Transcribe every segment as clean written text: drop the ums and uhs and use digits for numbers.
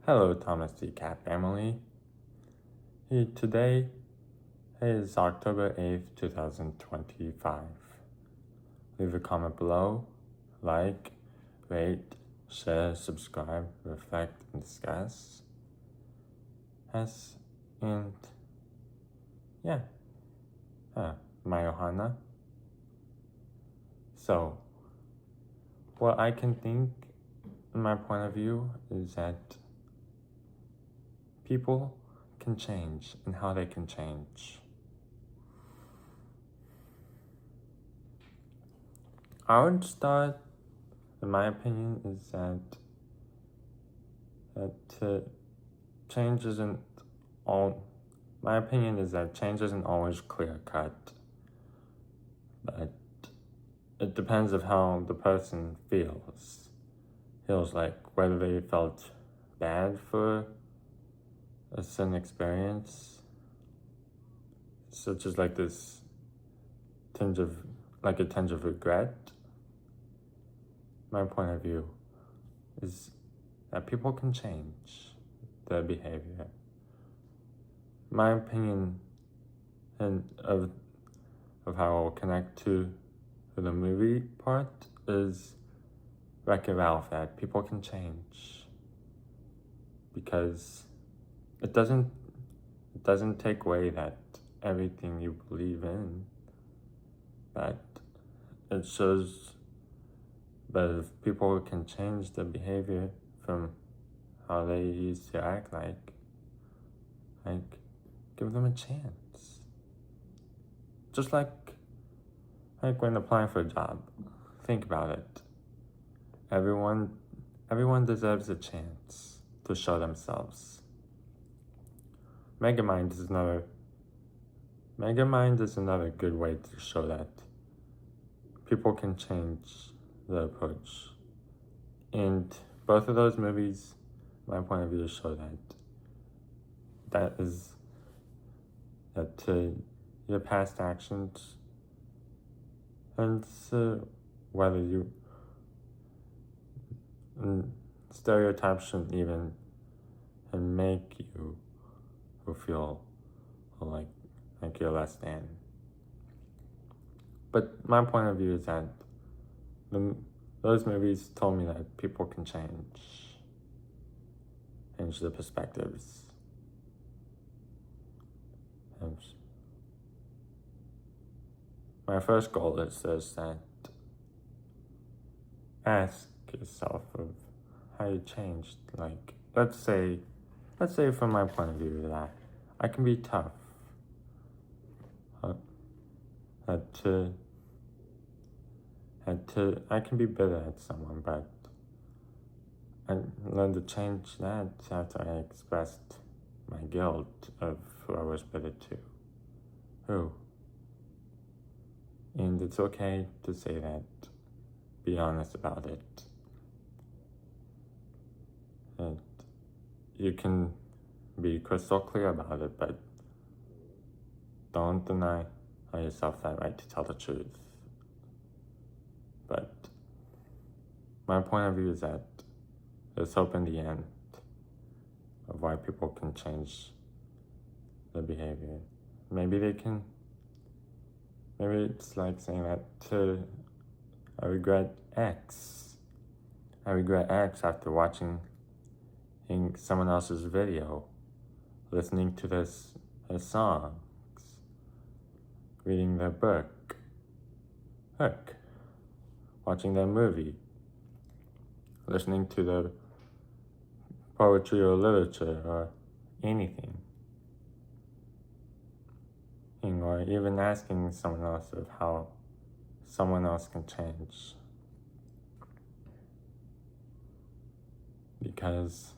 Hello, Thomas D. Cat family. Today is October 8th, 2025. Leave a comment below, like, rate, share, subscribe, reflect, and discuss. My Ohana. So, what I can think, in my point of view, is that people can change and how they can change. I would start, in my opinion, is that change isn't all. My opinion is that change isn't always clear cut, but it depends of how the person feels. Feels like whether they felt bad for a certain experience, such as like this tinge of regret. My point of view is that people can change their behavior. My opinion and of how I'll connect to the movie part is Wreck-It Ralph, that people can change because it doesn't take away that everything you believe in, but it shows that if people can change their behavior from how they used to act, like give them a chance. Just like when applying for a job, think about it. Everyone deserves a chance to show themselves. Megamind is another good way to show that people can change their approach. And both of those movies, my point of view, show that your past actions and whether you stereotypes shouldn't even and make you feel like you're less than. But my point of view is that those movies told me that people can change their perspectives. And my first goal is this, that ask yourself of how you changed. Like, let's say from my point of view that I can be tough. I can be bitter at someone, but I learned to change that after I expressed my guilt of who I was bitter to. Who? And it's okay to say that. Be honest about it. And you can be crystal clear about it, but don't deny yourself that right to tell the truth. But my point of view is that there's hope in the end of why people can change their behavior. Maybe it's like saying that I regret X. I regret X after watching someone else's video, listening to their songs, reading their book, watching their movie, listening to their poetry or literature or anything. Or even asking someone else of how someone else can change. Because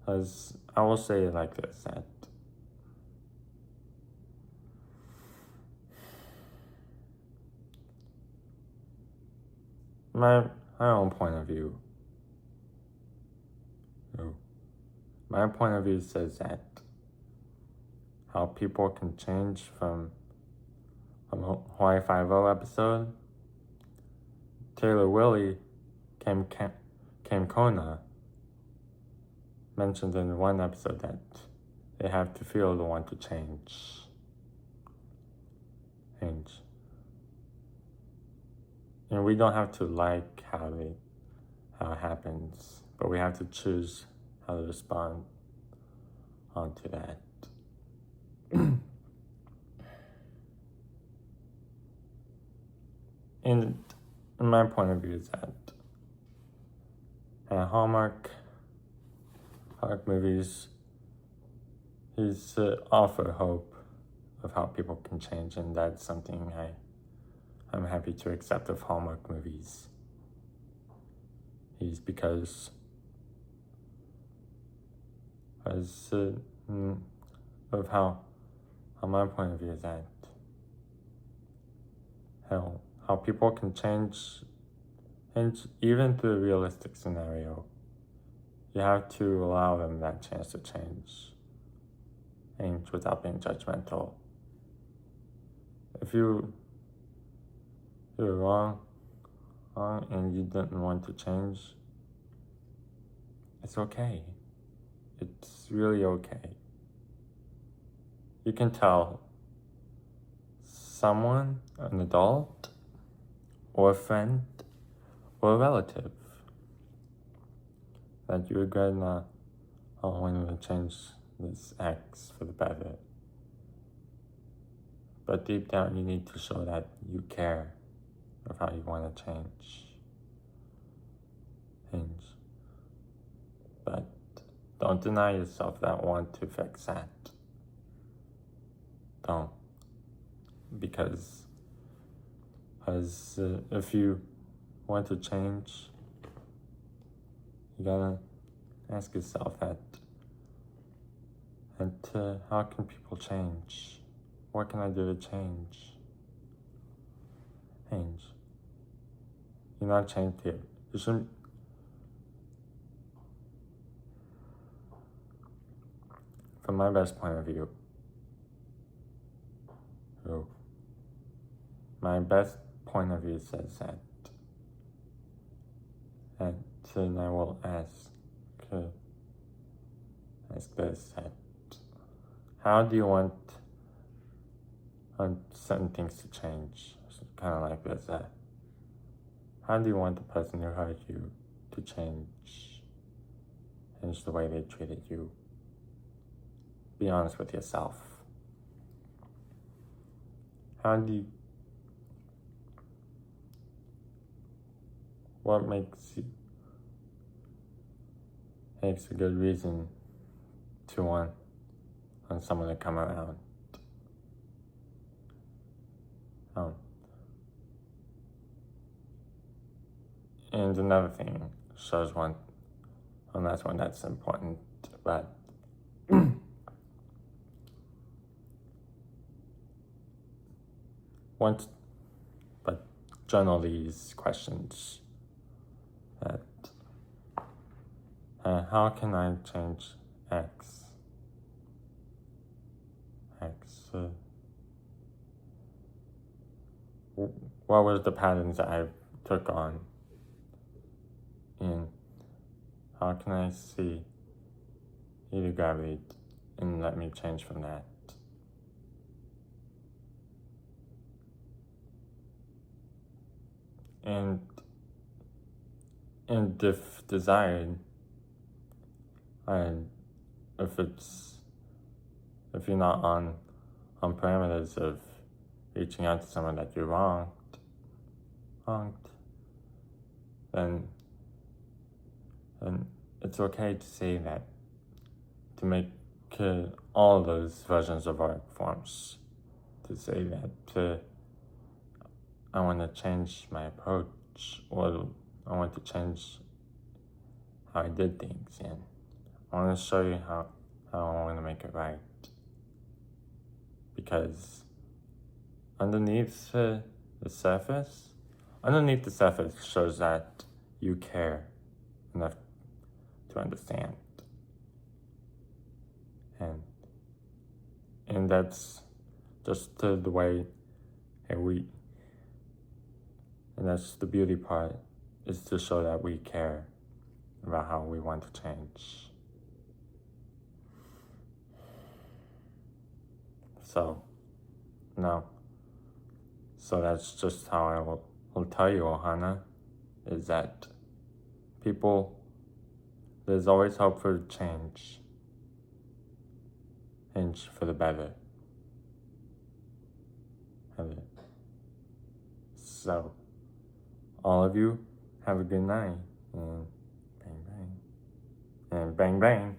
as I will say it like this, that my own point of view. My point of view says that how people can change from a Hawaii Five-0 episode. Taylor Willie came Kona mentioned in one episode that they have to feel the want to change. And we don't have to like how it happens, but we have to choose how to respond onto that. And my point of view is that Hallmark movies is offer hope of how people can change, and that's something I'm happy to accept of Hallmark movies. Is because of how my point of view is that how people can change, and even through a realistic scenario, you have to allow them that chance to change without being judgmental. If you're wrong and you didn't want to change, it's okay. It's really okay. You can tell someone, an adult, or a friend, or a relative, that you regret not wanting to change this X for the better. But deep down, you need to show that you care of how you want to change. But don't deny yourself that want to fix that. Don't. Because if you want to change, you gotta ask yourself that. And how can people change? What can I do to change? You're not changed here. You shouldn't. From my best point of view, my best point of view says that, and then I will ask this, that how do you want certain things to change? Kind of like this, that how do you want the person who hurt you to change the way they treated you? Be honest with yourself. What makes a good reason to want someone to come around? And another thing shows one, and that's one that's important, but journal these questions. That how can I change X? What was the patterns that I took on? And how can I see either gravity and let me change from that? And if desired, and if you're not on parameters of reaching out to someone that you wronged, then it's okay to say that, to make all those versions of art forms, to say that I want to change my approach, or I want to change how I did things, and I want to show you how I want to make it right. Because underneath the surface shows that you care enough to understand. And that's just the way and that's the beauty part, is to show that we care about how we want to change. So, no. So that's just how I will tell you, Ohana, is that people, there's always hope for change. Change for the better. So, all of you, have a good night, and bang bang. And bang bang.